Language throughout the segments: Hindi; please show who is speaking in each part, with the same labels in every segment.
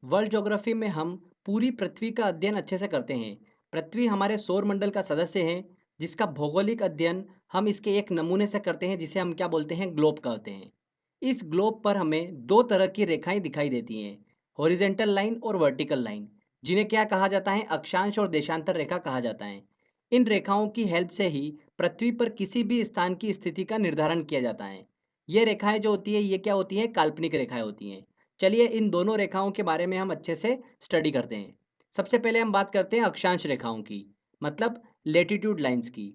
Speaker 1: वर्ल्ड ज्योग्राफी में हम पूरी पृथ्वी का अध्ययन अच्छे से करते हैं। पृथ्वी हमारे सौर मंडल का सदस्य है, जिसका भौगोलिक अध्ययन हम इसके एक नमूने से करते हैं, जिसे हम क्या बोलते हैं, ग्लोब कहते हैं। इस ग्लोब पर हमें दो तरह की रेखाएं दिखाई देती हैं, हॉरिजेंटल लाइन और वर्टिकल लाइन, जिन्हें क्या कहा जाता है, अक्षांश और देशांतर रेखा कहा जाता है। इन रेखाओं की हेल्प से ही पृथ्वी पर किसी भी स्थान की स्थिति का निर्धारण किया जाता है। ये रेखाएं जो होती है, ये क्या होती हैं, काल्पनिक रेखाएं होती हैं। चलिए इन दोनों रेखाओं के बारे में हम अच्छे से स्टडी करते हैं। सबसे पहले हम बात करते हैं अक्षांश रेखाओं की, मतलब लेटिट्यूड लाइंस की।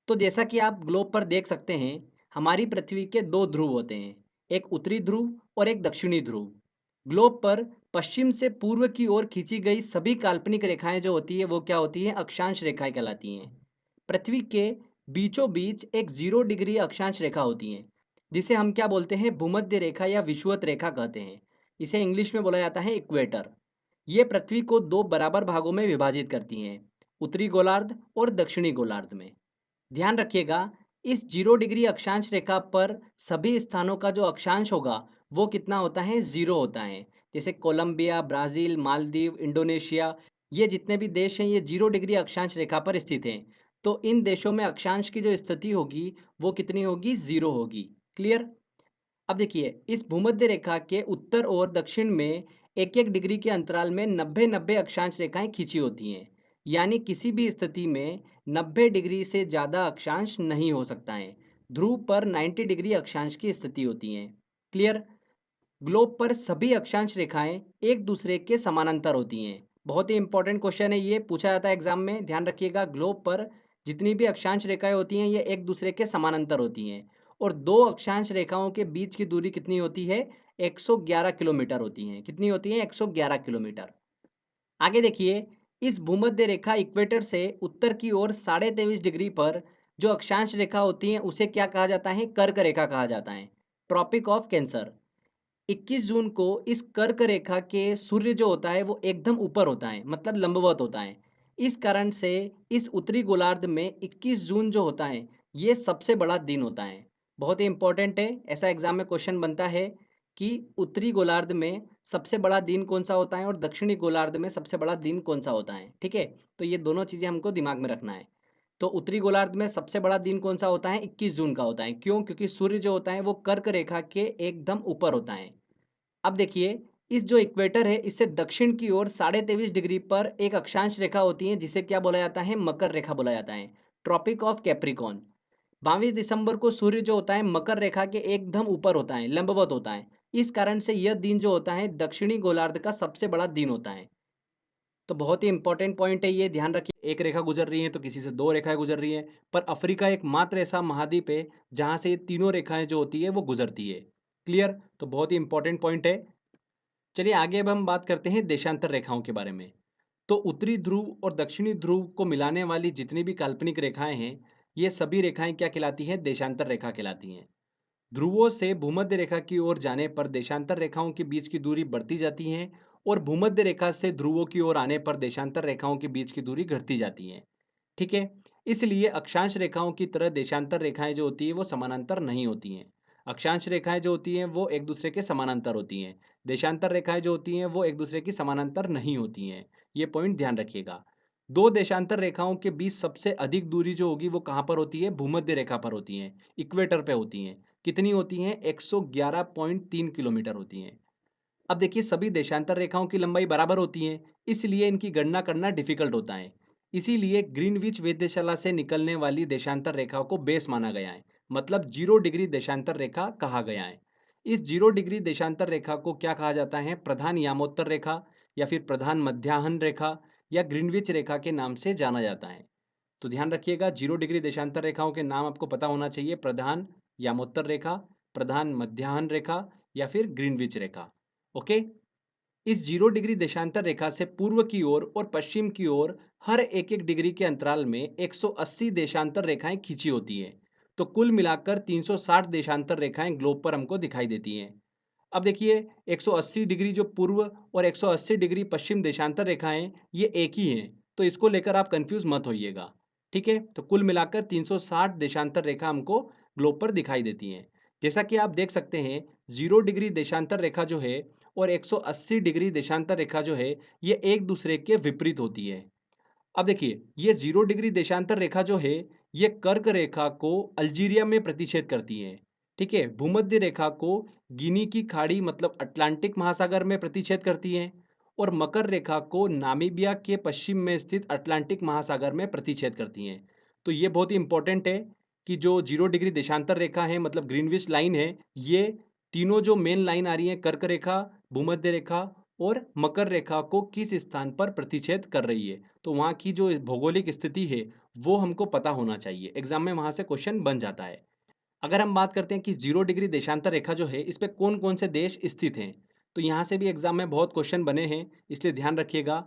Speaker 1: तो जैसा कि आप ग्लोब पर देख सकते हैं, हमारी पृथ्वी के दो ध्रुव होते हैं, एक उत्तरी ध्रुव और एक दक्षिणी ध्रुव। ग्लोब पर पश्चिम से पूर्व की ओर खींची गई सभी काल्पनिक रेखाएं जो होती है, वो क्या होती हैं, अक्षांश रेखाएं कहलाती हैं। पृथ्वी के बीचों बीच एक 0 डिग्री अक्षांश रेखा होती है, जिसे हम क्या बोलते हैं, भूमध्य रेखा या विषुवत रेखा कहते हैं। इसे इंग्लिश में बोला जाता है इक्वेटर। ये पृथ्वी को दो बराबर भागों में विभाजित करती हैं, उत्तरी गोलार्ध और दक्षिणी गोलार्ध में। ध्यान रखिएगा, इस 0 डिग्री अक्षांश रेखा पर सभी स्थानों का जो अक्षांश होगा, वो कितना होता है, 0 होता है। जैसे कोलंबिया, ब्राज़ील, मालदीव, इंडोनेशिया, ये जितने भी देश हैं, ये 0 डिग्री अक्षांश रेखा पर स्थित हैं। तो इन देशों में अक्षांश की जो स्थिति होगी, वो कितनी होगी, 0 होगी। क्लियर? अब देखिए, इस भूमध्य रेखा के उत्तर और दक्षिण में एक एक डिग्री के अंतराल में 90-90 अक्षांश रेखाएं खींची होती हैं। यानी किसी भी स्थिति में 90 डिग्री से ज़्यादा अक्षांश नहीं हो सकता है। ध्रुव पर 90 डिग्री अक्षांश की स्थिति होती है। क्लियर? ग्लोब पर सभी अक्षांश रेखाएं एक दूसरे के समानांतर होती हैं। बहुत ही इंपॉर्टेंट क्वेश्चन है, ये पूछा जाता है एग्जाम में। ध्यान रखिएगा, ग्लोब पर जितनी भी अक्षांश रेखाएं होती हैं, ये एक दूसरे के समानांतर होती हैं। और दो अक्षांश रेखाओं के बीच की दूरी कितनी होती है, 111 किलोमीटर होती है। कितनी होती है, 111 किलोमीटर। आगे देखिए, इस भूमध्य रेखा इक्वेटर से उत्तर की ओर 23.5 डिग्री पर जो अक्षांश रेखा होती है, उसे क्या कहा जाता है, कर्क रेखा कहा जाता है, ट्रॉपिक ऑफ कैंसर। 21 जून को इस कर्क रेखा के सूर्य जो होता है, वो एकदम ऊपर होता है, मतलब लंबवत होता है। इस कारण से इस उत्तरी गोलार्ध में 21 जून जो होता है, ये सबसे बड़ा दिन होता है। बहुत ही इंपॉर्टेंट है, ऐसा एग्जाम में क्वेश्चन बनता है कि उत्तरी गोलार्ध में सबसे बड़ा दिन कौन सा होता है और दक्षिणी गोलार्ध में सबसे बड़ा दिन कौन सा होता है। ठीक है, तो ये दोनों चीज़ें हमको दिमाग में रखना है। तो उत्तरी गोलार्ध में सबसे बड़ा दिन कौन सा होता है, 21 जून का होता है। क्यों? क्योंकि सूर्य जो होता है, वो कर्क रेखा के एकदम ऊपर होता है। अब देखिए, इस जो इक्वेटर है, इससे दक्षिण की ओर 23.5 डिग्री पर एक अक्षांश रेखा होती है, जिसे क्या बोला जाता है, मकर रेखा बोला जाता है, ट्रॉपिक ऑफ कैप्रिकॉर्न। 22 दिसंबर को सूर्य जो होता है, मकर रेखा के एकदम ऊपर होता है, लंबवत होता है। इस कारण से यह दिन जो होता है, दक्षिणी गोलार्ध का सबसे बड़ा दिन होता है। तो बहुत ही इंपॉर्टेंट पॉइंट है ये, ध्यान रखिए। एक रेखा गुजर रही है तो किसी से दो रेखाएं गुजर रही हैं, पर अफ्रीका एकमात्र ऐसा महाद्वीप है जहां से ये तीनों रेखाएं जो होती है, वो गुजरती है। क्लियर? तो बहुत ही इंपॉर्टेंट पॉइंट है। चलिए आगे अब हम बात करते हैं देशांतर रेखाओं के बारे में। तो उत्तरी ध्रुव और दक्षिणी ध्रुव को मिलाने वाली जितनी भी काल्पनिक रेखाएं हैं, ये सभी रेखाएं क्या कहलाती हैं, देशांतर रेखा कहलाती हैं। ध्रुवों से भूमध्य रेखा की ओर जाने पर देशांतर रेखाओं के बीच की दूरी बढ़ती जाती है, और भूमध्य रेखा से ध्रुवों की ओर आने पर देशांतर रेखाओं के बीच की दूरी घटती जाती है। ठीक है, इसलिए अक्षांश रेखाओं की तरह देशांतर रेखाएं जो होती है, वो समानांतर नहीं होती हैं। अक्षांश रेखाएं जो होती हैं, वो एक दूसरे के समानांतर होती हैं। देशांतर रेखाएं जो होती हैं, वो एक दूसरे की समानांतर नहीं होती हैं। ये पॉइंट ध्यान रखिएगा। दो देशांतर रेखाओं के बीच सबसे अधिक दूरी जो होगी, वो कहाँ पर होती है, भूमध्य रेखा पर होती है, इक्वेटर पे होती हैं। कितनी होती हैं, 111.3 किलोमीटर होती हैं। अब देखिए, सभी देशांतर रेखाओं की लंबाई बराबर होती है, इसलिए इनकी गणना करना डिफिकल्ट होता है। इसीलिए ग्रीनविच वेधशाला से निकलने वाली देशांतर रेखाओं को बेस माना गया है, मतलब 0 डिग्री देशांतर रेखा कहा गया है। इस 0 डिग्री देशांतर रेखा को क्या कहा जाता है, प्रधान यामोत्तर रेखा, या फिर प्रधान मध्याह्न रेखा, या ग्रीनविच रेखा के नाम से जाना जाता है। तो ध्यान रखिएगा, 0 डिग्री देशांतर रेखाओं के नाम आपको पता होना चाहिए, प्रधान यामोत्तर रेखा, प्रधान मध्याह्न रेखा, या फिर ग्रीनविच रेखा। ओके। इस 0 डिग्री देशांतर रेखा से पूर्व की ओर और पश्चिम की ओर हर एक एक डिग्री के अंतराल में 180 देशांतर रेखाएं खींची होती हैं। तो कुल मिलाकर 360 देशांतर रेखाएं ग्लोब पर हमको दिखाई देती हैं। अब देखिए, 180 डिग्री जो पूर्व और 180 डिग्री पश्चिम देशांतर रेखाएं, ये एक ही हैं, तो इसको लेकर आप कंफ्यूज मत होइएगा। ठीक है, तो कुल मिलाकर 360 देशांतर रेखा हमको ग्लोब पर दिखाई देती हैं। जैसा कि आप देख सकते हैं, 0 डिग्री देशांतर रेखा जो है, और 180 डिग्री देशांतर रेखा जो है ये एक दूसरे के विपरीत होती है। अब देखिए ये 0 डिग्री देशांतर रेखा जो है ये कर्क रेखा को अल्जीरिया में प्रतिच्छेद करती है। ठीक है, भूमध्य रेखा को गिनी की खाड़ी मतलब अटलांटिक महासागर में प्रतिच्छेद करती है और मकर रेखा को नामीबिया के पश्चिम में स्थित अटलांटिक महासागर में प्रतिच्छेद करती हैं। तो ये बहुत ही इंपॉर्टेंट है कि जो 0 डिग्री देशांतर रेखा है मतलब ग्रीनविच लाइन है, ये तीनों जो मेन लाइन आ रही है कर्क रेखा, भूमध्य रेखा और मकर रेखा को किस स्थान पर प्रतिच्छेद कर रही है। तो वहाँ की जो भौगोलिक स्थिति है वो हमको पता होना चाहिए। एग्जाम में वहाँ से क्वेश्चन बन जाता है। अगर हम बात करते हैं कि 0 डिग्री देशांतर रेखा जो है इस पे कौन-कौन से देश स्थित हैं, तो यहाँ से भी एग्जाम में बहुत क्वेश्चन बने हैं, इसलिए ध्यान रखिएगा।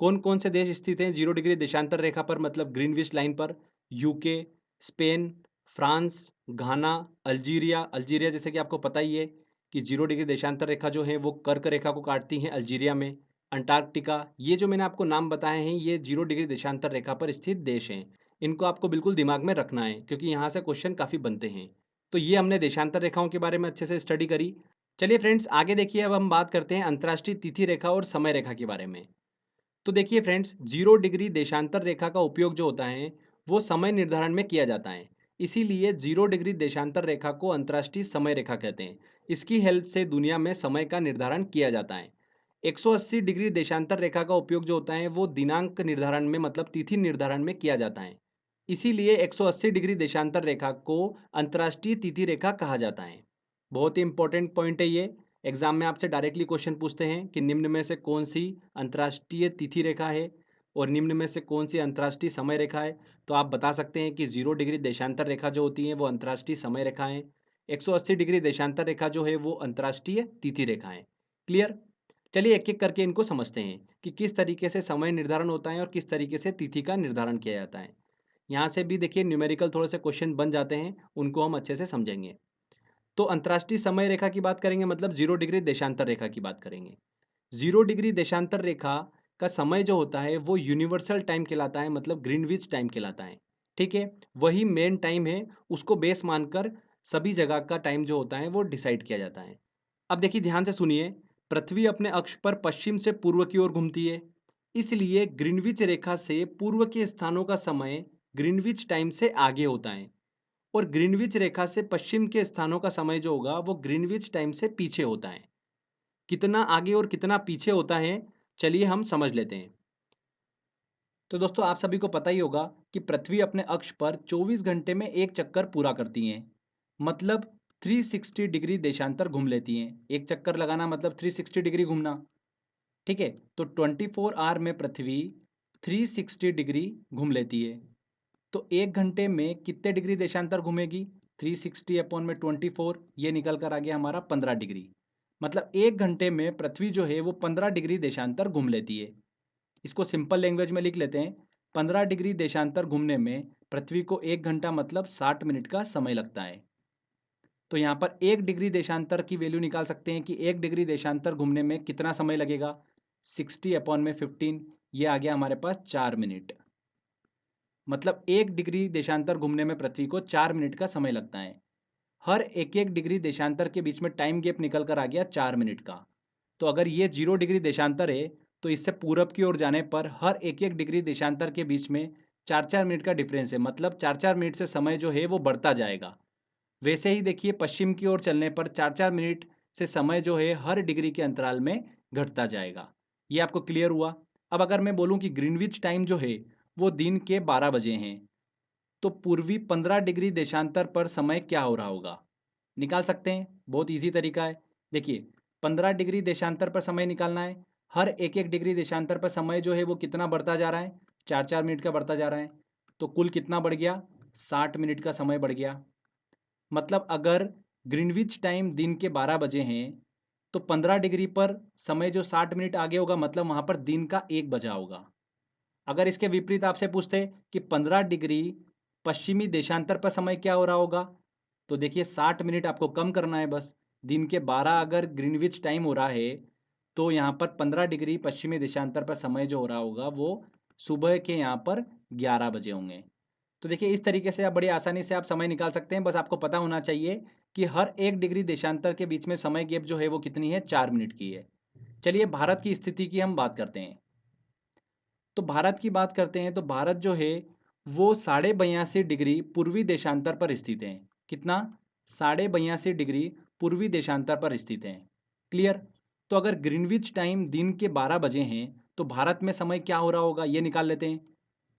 Speaker 1: कौन-कौन से देश स्थित हैं 0 डिग्री देशांतर रेखा पर मतलब ग्रीनविच लाइन पर? यूके, स्पेन, फ्रांस, घाना, अल्जीरिया। अल्जीरिया जैसे कि आपको पता ही है कि 0 डिग्री देशांतर रेखा जो है वो कर्क रेखा को काटती है अल्जीरिया में। अंटार्कटिका, ये जो मैंने आपको नाम बताए हैं ये 0 डिग्री देशांतर रेखा पर स्थित देश हैं। इनको आपको बिल्कुल दिमाग में रखना है क्योंकि यहाँ से क्वेश्चन काफ़ी बनते हैं। तो ये हमने देशांतर रेखाओं के बारे में अच्छे से स्टडी करी। चलिए फ्रेंड्स आगे देखिए, अब हम बात करते हैं अंतर्राष्ट्रीय तिथि रेखा और समय रेखा के बारे में। तो देखिए फ्रेंड्स 0 डिग्री देशांतर रेखा का उपयोग जो होता है वो समय निर्धारण में किया जाता है। इसीलिए 0 डिग्री देशांतर रेखा को अंतर्राष्ट्रीय समय रेखा कहते हैं। इसकी हेल्प से दुनिया में समय का निर्धारण किया जाता है। 180 डिग्री देशांतर रेखा का उपयोग जो होता है वो दिनांक निर्धारण में मतलब तिथि निर्धारण में किया जाता है। इसीलिए 180 डिग्री देशांतर रेखा को अंतर्राष्ट्रीय तिथि रेखा कहा जाता है। बहुत ही इंपॉर्टेंट पॉइंट है ये। एग्जाम में आपसे डायरेक्टली क्वेश्चन पूछते हैं कि निम्न में से कौन सी अंतर्राष्ट्रीय तिथि रेखा है और निम्न में से कौन सी अंतर्राष्ट्रीय समय रेखा है। तो आप बता सकते हैं कि 0 डिग्री देशांतर रेखा जो होती है वो अंतर्राष्ट्रीय समय रेखा है। 180 डिग्री देशांतर रेखा जो है वो अंतर्राष्ट्रीय तिथि रेखा है। क्लियर? चलिए एक एक करके इनको समझते हैं कि किस तरीके से समय निर्धारण होता है और किस तरीके से तिथि का निर्धारण किया जाता है। यहाँ से भी देखिए न्यूमेरिकल थोड़े से क्वेश्चन बन जाते हैं, उनको हम अच्छे से समझेंगे। तो अंतर्राष्ट्रीय समय रेखा की बात करेंगे मतलब 0 डिग्री देशांतर रेखा की बात करेंगे। 0 डिग्री देशांतर रेखा का समय जो होता है वो यूनिवर्सल टाइम कहलाता है मतलब ग्रीनविच टाइम कहलाता है। ठीक है, वही मेन टाइम है, उसको बेस मानकर सभी जगह का टाइम जो होता है वो डिसाइड किया जाता है। अब देखिए ध्यान से सुनिए, पृथ्वी अपने अक्ष पर पश्चिम से पूर्व की ओर घूमती है, इसलिए ग्रीनविच रेखा से पूर्व के स्थानों का समय ग्रीनविच टाइम से आगे होता है और ग्रीनविच रेखा से पश्चिम के स्थानों का समय जो होगा वो ग्रीनविच टाइम से पीछे होता है। कितना आगे और कितना पीछे होता है, चलिए हम समझ लेते हैं। तो दोस्तों आप सभी को पता ही होगा कि पृथ्वी अपने अक्ष पर 24 घंटे में एक चक्कर पूरा करती है, मतलब 360 डिग्री देशांतर घूम लेती हैं। एक चक्कर लगाना मतलब 360 डिग्री घूमना। ठीक है, तो 24 आवर में पृथ्वी 360 डिग्री घूम लेती है। तो एक घंटे में कितने डिग्री देशांतर घूमेगी? 360 अपॉन में 24, ये निकल कर आ गया हमारा 15 डिग्री। मतलब एक घंटे में पृथ्वी जो है वो 15 डिग्री देशांतर घूम लेती है। इसको सिंपल लैंग्वेज में लिख लेते हैं। 15 डिग्री देशांतर घूमने में पृथ्वी को एक घंटा मतलब 60 मिनट का समय लगता है। तो यहाँ पर एक डिग्री देशांतर की वैल्यू निकाल सकते हैं कि एक डिग्री देशांतर घूमने में कितना समय लगेगा। 60 अपॉन में 15, ये आ गया हमारे पास 4 मिनट। मतलब एक डिग्री देशांतर घूमने में पृथ्वी को 4 मिनट का समय लगता है। हर एक एक डिग्री देशांतर के बीच में टाइम गैप निकल कर आ गया 4 मिनट का। तो अगर ये 0 डिग्री देशांतर है तो इससे पूरब की ओर जाने पर हर एक एक डिग्री देशांतर के बीच में 4-4 मिनट का डिफरेंस है, मतलब 4-4 मिनट से समय जो है वो बढ़ता जाएगा। वैसे ही देखिए पश्चिम की ओर चलने पर 4-4 मिनट से समय जो है हर डिग्री के अंतराल में घटता जाएगा। ये आपको क्लियर हुआ? अब अगर मैं बोलूँ कि ग्रीनविच टाइम जो है वो दिन के 12 बजे हैं, तो पूर्वी 15 डिग्री देशांतर पर समय क्या हो रहा होगा? निकाल सकते हैं, बहुत इजी तरीका है। देखिए 15 डिग्री देशांतर पर समय निकालना है, हर एक एक डिग्री देशांतर पर समय जो है वो कितना बढ़ता जा रहा है? 4-4 मिनट का बढ़ता जा रहा है। तो कुल कितना बढ़ गया? 60 मिनट का समय बढ़ गया। मतलब अगर ग्रीनविच टाइम दिन के 12 बजे हैं तो 15 डिग्री पर समय जो 60 मिनट आगे होगा मतलब वहाँ पर दिन का 1 बजा होगा। अगर इसके विपरीत आपसे पूछते कि 15 डिग्री पश्चिमी देशांतर पर समय क्या हो रहा होगा, तो देखिए 60 मिनट आपको कम करना है बस। दिन के 12 अगर ग्रीनविच टाइम हो रहा है तो यहाँ पर 15 डिग्री पश्चिमी देशांतर पर समय जो हो रहा होगा वो सुबह के यहाँ पर 11 बजे होंगे। तो देखिए इस तरीके से आप बड़ी आसानी से आप समय निकाल सकते हैं। बस आपको पता होना चाहिए कि हर एक डिग्री देशांतर के बीच में समय गैप जो है वो कितनी है, 4 मिनट की है।
Speaker 2: चलिए भारत की स्थिति की हम बात करते हैं। तो भारत की बात करते हैं तो भारत जो है वो 82.5 डिग्री पूर्वी देशांतर पर स्थित है। कितना? 82.5 डिग्री पूर्वी देशांतर पर स्थित है। क्लियर? तो अगर ग्रीनविच टाइम दिन के 12 बजे हैं तो भारत में समय क्या हो रहा होगा ये निकाल लेते हैं।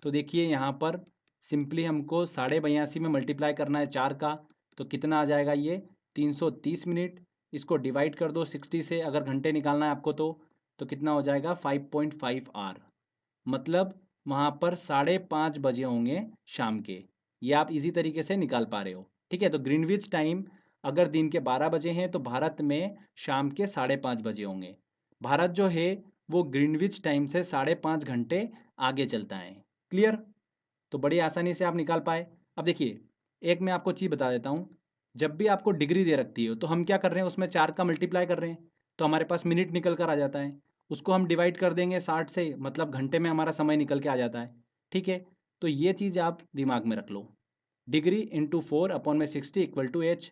Speaker 2: तो देखिए यहाँ पर सिंपली हमको 82.5 में मल्टीप्लाई करना है 4 का, तो कितना आ जाएगा ये 330 मिनट। इसको डिवाइड कर दो 60 से, अगर घंटे निकालना है आपको तो कितना हो जाएगा 5.5 आर। मतलब वहाँ पर 5:30 बजे होंगे शाम के। ये आप इजी तरीके से निकाल पा रहे हो। ठीक है, तो ग्रीनविच टाइम अगर दिन के 12 बजे हैं तो भारत में शाम के 5:30 बजे होंगे। भारत जो है वो ग्रीनविच टाइम से 5.5 घंटे आगे चलता है। क्लियर? तो बड़ी आसानी से आप निकाल पाए। अब देखिए एक मैं आपको चीज़ बता देता हूँ। जब भी आपको डिग्री दे रखती है तो हम क्या कर रहे हैं, उसमें 4 का मल्टीप्लाई कर रहे हैं तो हमारे पास मिनट निकल कर आ जाता है। उसको हम डिवाइड कर देंगे 60 से, मतलब घंटे में हमारा समय निकल के आ जाता है। ठीक है, तो ये चीज़ आप दिमाग में रख लो। Degree into 4/60 = h।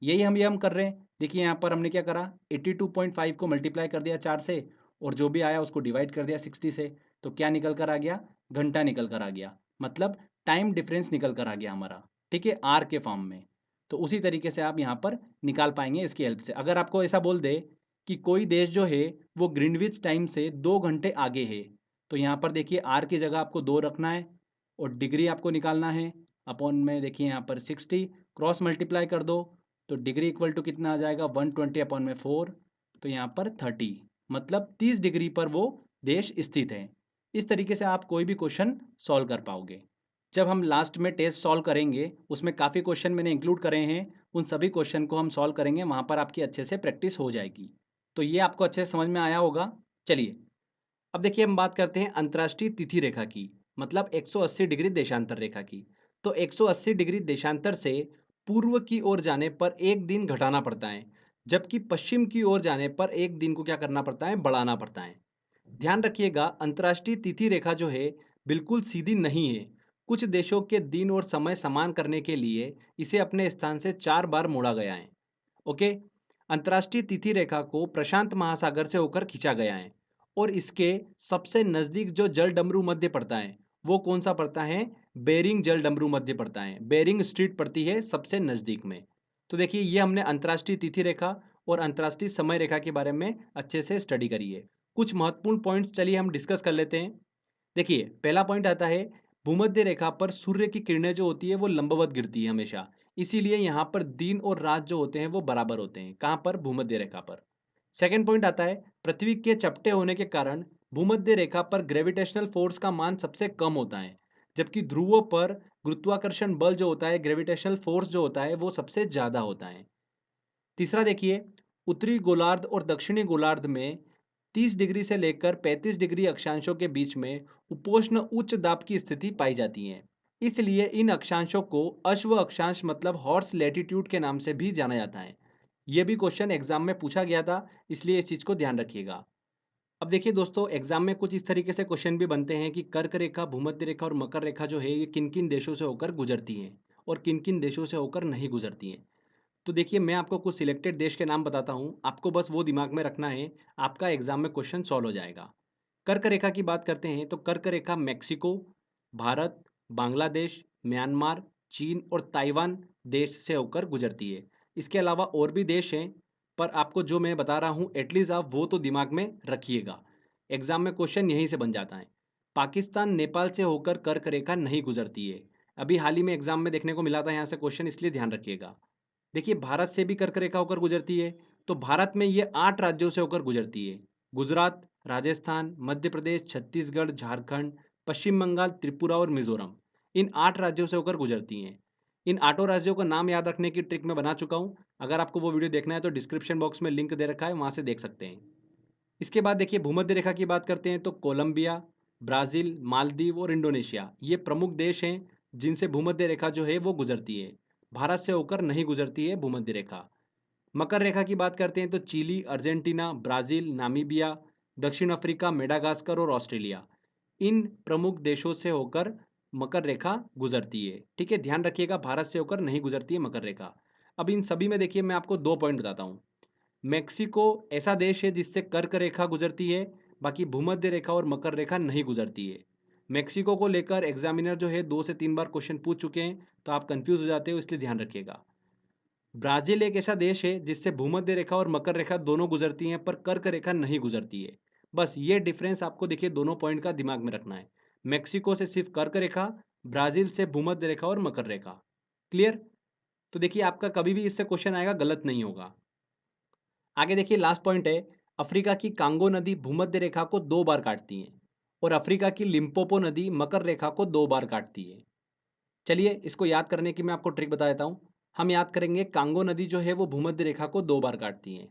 Speaker 2: यही हम कर रहे हैं। देखिए यहाँ पर हमने क्या करा, 82.5 को मल्टीप्लाई कर दिया 4 से, और जो भी आया उसको डिवाइड कर दिया 60 से। तो क्या निकल कर आ गया? घंटा निकल कर आ गया। मतलब टाइम डिफरेंस निकल कर आ गया हमारा। ठीक है, आर के फॉर्म में। तो उसी तरीके से आप यहाँ पर निकाल पाएंगे इसकी हेल्प से। अगर आपको ऐसा बोल दे कि कोई देश जो है वो ग्रीनविच टाइम से 2 घंटे आगे है, तो यहाँ पर देखिए आर की जगह आपको 2 रखना है और डिग्री आपको निकालना है। अपॉन में देखिए यहाँ पर 60 क्रॉस मल्टीप्लाई कर दो, तो डिग्री इक्वल टू कितना आ जाएगा 120/4। तो यहाँ पर 30, मतलब 30 डिग्री पर वो देश स्थित है। इस तरीके से आप कोई भी क्वेश्चन सॉल्व कर पाओगे। जब हम लास्ट में टेस्ट सॉल्व करेंगे उसमें काफ़ी क्वेश्चन मैंने इंक्लूड करे हैं, उन सभी क्वेश्चन को हम सॉल्व करेंगे, वहाँ पर आपकी अच्छे से प्रैक्टिस हो जाएगी। तो ये आपको अच्छे से समझ में आया होगा। चलिए अब देखिए हम बात करते हैं अंतर्राष्ट्रीय तिथि रेखा की, मतलब 180 डिग्री देशांतर रेखा की। तो 180 डिग्री देशांतर से पूर्व की ओर जाने पर एक दिन घटाना पड़ता है, जबकि पश्चिम की ओर जाने पर एक दिन को क्या करना पड़ता है, बढ़ाना पड़ता है। ध्यान रखिएगा अंतर्राष्ट्रीय तिथि रेखा जो है बिल्कुल सीधी नहीं है। कुछ देशों के दिन और समय समान करने के लिए इसे अपने स्थान से 4 बार मोड़ा गया है। ओके, अंतर्राष्ट्रीय तिथि रेखा को प्रशांत महासागर से होकर खींचा गया है और इसके सबसे नज़दीक जो जल डमरू मध्य पड़ता है वो कौन सा पड़ता है, बेरिंग जल डमरू मध्य पड़ता है। बेरिंग स्ट्रीट पड़ती है सबसे नज़दीक में। तो देखिए ये हमने अंतर्राष्ट्रीय तिथि रेखा और अंतर्राष्ट्रीय समय रेखा के बारे में अच्छे से स्टडी करी है। कुछ महत्वपूर्ण पॉइंट्स चलिए हम डिस्कस कर लेते हैं। देखिए पहला पॉइंट आता है, भूमध्य रेखा पर सूर्य की किरणें जो होती है वो लंबवत गिरती है हमेशा। इसीलिए यहाँ पर दिन और रात जो होते हैं वो बराबर होते हैं। कहाँ पर? भूमध्य रेखा पर। सेकंड पॉइंट आता है, पृथ्वी के चपटे होने के कारण भूमध्य रेखा पर ग्रेविटेशनल फोर्स का मान सबसे कम होता है, जबकि ध्रुवों पर गुरुत्वाकर्षण बल जो होता है, ग्रेविटेशनल फोर्स जो होता है वो सबसे ज्यादा होता है। तीसरा देखिए, उत्तरी गोलार्ध और दक्षिणी गोलार्ध में 30 डिग्री से लेकर 35 डिग्री अक्षांशों के बीच में उपोष्ण उच्च दाब की स्थिति पाई जाती है। इसलिए इन अक्षांशों को अश्व अक्षांश मतलब हॉर्स लैटिट्यूड के नाम से भी जाना जाता है। यह भी क्वेश्चन एग्जाम में पूछा गया था, इसलिए इस चीज को ध्यान रखिएगा। अब देखिए दोस्तों, एग्जाम में कुछ इस तरीके से क्वेश्चन भी बनते हैं कि कर्क रेखा, भूमध्य रेखा और मकर रेखा जो है ये किन किन देशों से होकर गुजरती हैं और किन किन देशों से होकर नहीं गुजरती हैं। तो देखिए मैं आपको कुछ सिलेक्टेड देश के नाम बताता हूँ, आपको बस वो दिमाग में रखना है, आपका एग्जाम में क्वेश्चन सॉल्व हो जाएगा। कर्क रेखा की बात करते हैं तो कर्क रेखा मेक्सिको, भारत, बांग्लादेश, म्यांमार, चीन और ताइवान देश से होकर गुजरती है। इसके अलावा और भी देश हैं, पर आपको जो मैं बता रहा हूँ एटलीस्ट आप वो तो दिमाग में रखिएगा। एग्जाम में क्वेश्चन यहीं से बन जाता है। पाकिस्तान नेपाल से होकर कर्क रेखा नहीं गुजरती है। अभी हाल ही में एग्जाम में देखने को मिला था यहाँ से क्वेश्चन, इसलिए ध्यान रखिएगा। देखिए भारत से भी कर्क रेखा होकर गुजरती है, तो भारत में ये 8 राज्यों से होकर गुजरती है। गुजरात, राजस्थान, मध्य प्रदेश, छत्तीसगढ़, झारखंड, पश्चिम बंगाल, त्रिपुरा और मिजोरम, इन 8 राज्यों से होकर गुजरती हैं। इन 8 राज्यों का नाम याद रखने की ट्रिक मैं बना चुका हूँ। अगर आपको वो वीडियो देखना है तो डिस्क्रिप्शन बॉक्स में लिंक दे रखा है, वहाँ से देख सकते हैं। इसके बाद देखिए भूमध्य रेखा की बात करते हैं तो कोलंबिया, ब्राज़ील, मालदीव और इंडोनेशिया ये प्रमुख देश हैं जिनसे भूमध्य रेखा जो है वो गुजरती है। भारत से होकर नहीं गुजरती है भूमध्य रेखा। मकर रेखा की बात करते हैं तो चिली, अर्जेंटीना, ब्राज़ील, नामीबिया, दक्षिण अफ्रीका, मेडागास्कर और ऑस्ट्रेलिया, इन प्रमुख देशों से होकर मकर रेखा गुजरती है। ठीक है, ध्यान रखिएगा भारत से होकर नहीं गुजरती है मकर रेखा। अब इन सभी में देखिए मैं आपको 2 पॉइंट बताता हूँ। मेक्सिको ऐसा देश है जिससे कर्क रेखा गुजरती है, बाकी भूमध्य रेखा और मकर रेखा नहीं गुजरती है। मेक्सिको को लेकर एग्जामिनर जो है 2 से 3 बार क्वेश्चन पूछ चुके हैं, तो आप कंफ्यूज हो जाते हो, इसलिए ध्यान रखिएगा। ब्राज़ील एक ऐसा देश है जिससे भूमध्य रेखा और मकर रेखा दोनों गुजरती हैं, पर कर्क रेखा नहीं गुजरती है। बस ये डिफरेंस आपको देखिए दोनों पॉइंट का दिमाग में रखना है। मेक्सिको से सिर्फ कर्क रेखा, ब्राज़ील से भूमध्य रेखा और मकर रेखा। क्लियर? तो देखिए आपका कभी भी इससे क्वेश्चन आएगा गलत नहीं होगा। आगे देखिए लास्ट पॉइंट है, अफ्रीका की कांगो नदी भूमध्य रेखा को 2 बार काटती है और अफ्रीका की लिम्पोपो नदी मकर रेखा को 2 बार काटती है। चलिए इसको याद करने की मैं आपको ट्रिक बता देता हूँ। हम याद करेंगे कांगो नदी जो है वो भूमध्य रेखा को 2 बार काटती है,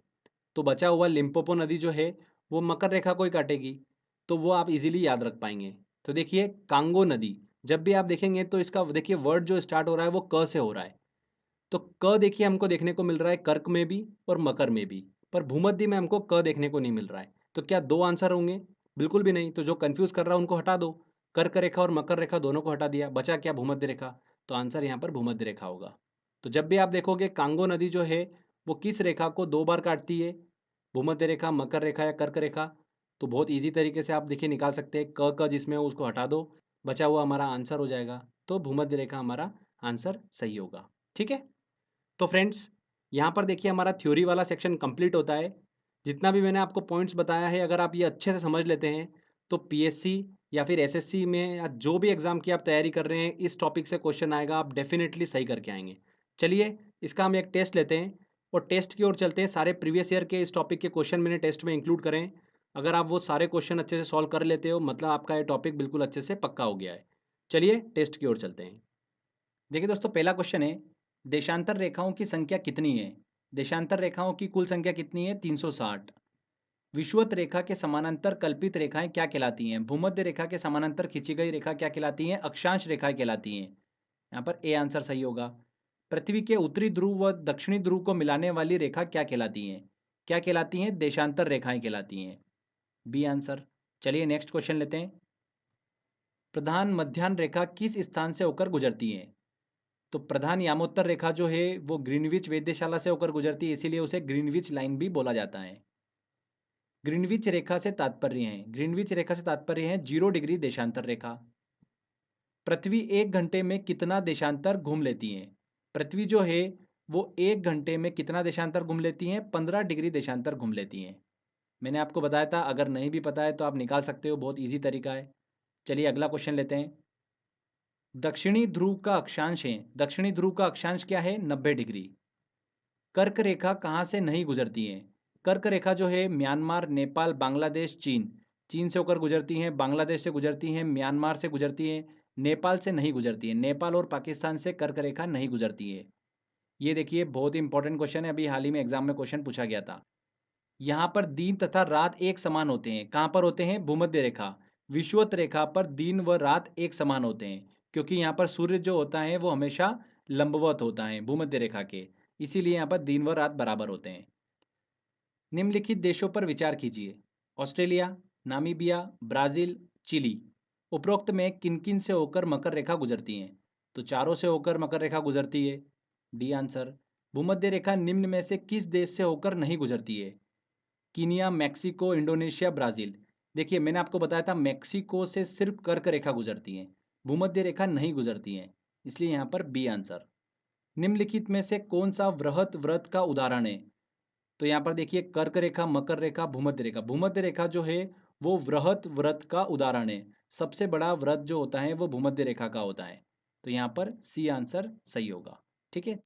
Speaker 2: तो बचा हुआ लिम्पोपो नदी जो है वो मकर रेखा को ही काटेगी, तो वो आप इजीली याद रख पाएंगे। तो देखिए कांगो नदी, जब भी आप देखेंगे तो इसका देखिए वर्ड जो स्टार्ट हो रहा है वो क से हो रहा है। तो क देखिए हमको देखने को मिल रहा है कर्क में भी और मकर में भी, पर भूमध्य में हमको क देखने को नहीं मिल रहा है। तो क्या 2 आंसर होंगे? बिल्कुल भी नहीं। तो जो कंफ्यूज कर रहा है उनको हटा दो। कर्क रेखा और मकर रेखा दोनों को हटा दिया, बचा क्या? भूमध्य रेखा। तो आंसर यहाँ पर भूमध्य रेखा होगा। तो जब भी आप देखोगे कांगो नदी जो है वो किस रेखा को 2 बार काटती है, भूमध्य रेखा, मकर रेखा या कर्क रेखा, तो बहुत ईजी तरीके से आप देखिए निकाल सकते हैं। क जिसमें है उसको हटा दो, बचा हुआ हमारा आंसर हो जाएगा। तो भूमध्य रेखा हमारा आंसर सही होगा। ठीक है। तो फ्रेंड्स, यहाँ पर देखिए हमारा थ्योरी वाला सेक्शन कंप्लीट होता है। जितना भी मैंने आपको पॉइंट्स बताया है, अगर आप ये अच्छे से समझ लेते हैं तो पीएससी या फिर एसएससी में या जो भी एग्ज़ाम की आप तैयारी कर रहे हैं, इस टॉपिक से क्वेश्चन आएगा, आप डेफिनेटली सही करके आएंगे। चलिए इसका हम एक टेस्ट लेते हैं और टेस्ट की ओर चलते हैं। सारे प्रीवियस ईयर के इस टॉपिक के क्वेश्चन मैंने टेस्ट में इंक्लूड करें। अगर आप वो सारे क्वेश्चन अच्छे से सॉल्व कर लेते हो, मतलब आपका ये टॉपिक बिल्कुल अच्छे से पक्का हो गया है। चलिए टेस्ट की ओर चलते हैं। देखिए दोस्तों, पहला क्वेश्चन है, देशांतर रेखाओं की संख्या कितनी है? देशांतर रेखाओं की कुल संख्या कितनी है? 360। विषुवत रेखा के समानांतर कल्पित रेखाएं क्या कहलाती हैं? भूमध्य रेखा के समानांतर खींची गई रेखा क्या कहलाती हैं? अक्षांश रेखाएं कहलाती हैं। यहाँ पर ए आंसर सही होगा। पृथ्वी के उत्तरी ध्रुव व दक्षिणी ध्रुव को मिलाने वाली रेखा क्या कहलाती हैं? क्या कहलाती हैं? देशांतर रेखाएं कहलाती हैं। B answer. चलिए नेक्स्ट क्वेश्चन लेते हैं। प्रधान मध्याह्न रेखा किस स्थान से होकर गुजरती है? तो प्रधान यामोत्तर रेखा जो है वो ग्रीनविच वेधशाला से होकर गुजरती है, इसीलिए उसे ग्रीनविच लाइन भी बोला जाता है। ग्रीनविच रेखा से तात्पर्य है, ग्रीनविच रेखा से तात्पर्य है 0 डिग्री देशांतर रेखा। पृथ्वी 1 घंटे में कितना देशांतर घूम लेती है? पृथ्वी जो है वो 1 घंटे में कितना देशांतर घूम लेती है? 15 डिग्री देशांतर घूम लेती है। मैंने आपको बताया था, अगर नहीं भी पता है तो आप निकाल सकते हो, बहुत ईजी तरीका है। चलिए अगला क्वेश्चन लेते हैं। दक्षिणी ध्रुव का अक्षांश है, दक्षिणी ध्रुव का अक्षांश क्या है? 90 डिग्री। कर्क रेखा कहाँ से नहीं गुजरती है? कर्क रेखा जो है म्यांमार, नेपाल, बांग्लादेश, चीन, चीन से होकर गुजरती हैं, बांग्लादेश से गुजरती हैं, म्यांमार से गुजरती हैं, नेपाल से नहीं गुजरती है। नेपाल और पाकिस्तान से कर्क रेखा नहीं गुजरती है। ये देखिए बहुत इंपॉर्टेंट क्वेश्चन है, अभी हाल ही में एग्जाम में क्वेश्चन पूछा गया था। यहाँ पर दिन तथा रात एक समान होते हैं। कहाँ पर होते हैं? भूमध्य रेखा, विषुवत रेखा पर दिन व रात एक समान होते हैं, क्योंकि यहाँ पर सूर्य जो होता है वो हमेशा लंबवत होता है भूमध्य रेखा के, इसीलिए यहाँ पर दिन व रात बराबर होते हैं। निम्नलिखित देशों पर विचार कीजिए। Australia, Namibia, Brazil, Chile. उपरोक्त में किन किन से होकर मकर रेखा गुजरती हैं? तो चारों से होकर मकर रेखा गुजरती है। D answer. भूमध्य रेखा निम्न में से किस देश से होकर नहीं गुजरती है? Kenya, Mexico, Indonesia, Brazil. देखिए मैंने आपको बताया था मैक्सिको से सिर्फ कर्क रेखा गुजरती है, भूमध्य रेखा नहीं गुजरती है, इसलिए यहाँ पर बी आंसर। निम्नलिखित में से कौन सा वृहत व्रत का उदाहरण है? तो यहाँ पर देखिए कर्क रेखा, मकर रेखा, भूमध्य रेखा। भूमध्य रेखा जो है वो वृहत व्रत का उदाहरण है। सबसे बड़ा व्रत जो होता है वो भूमध्य रेखा का होता है। तो यहाँ पर सी आंसर सही होगा। ठीक है।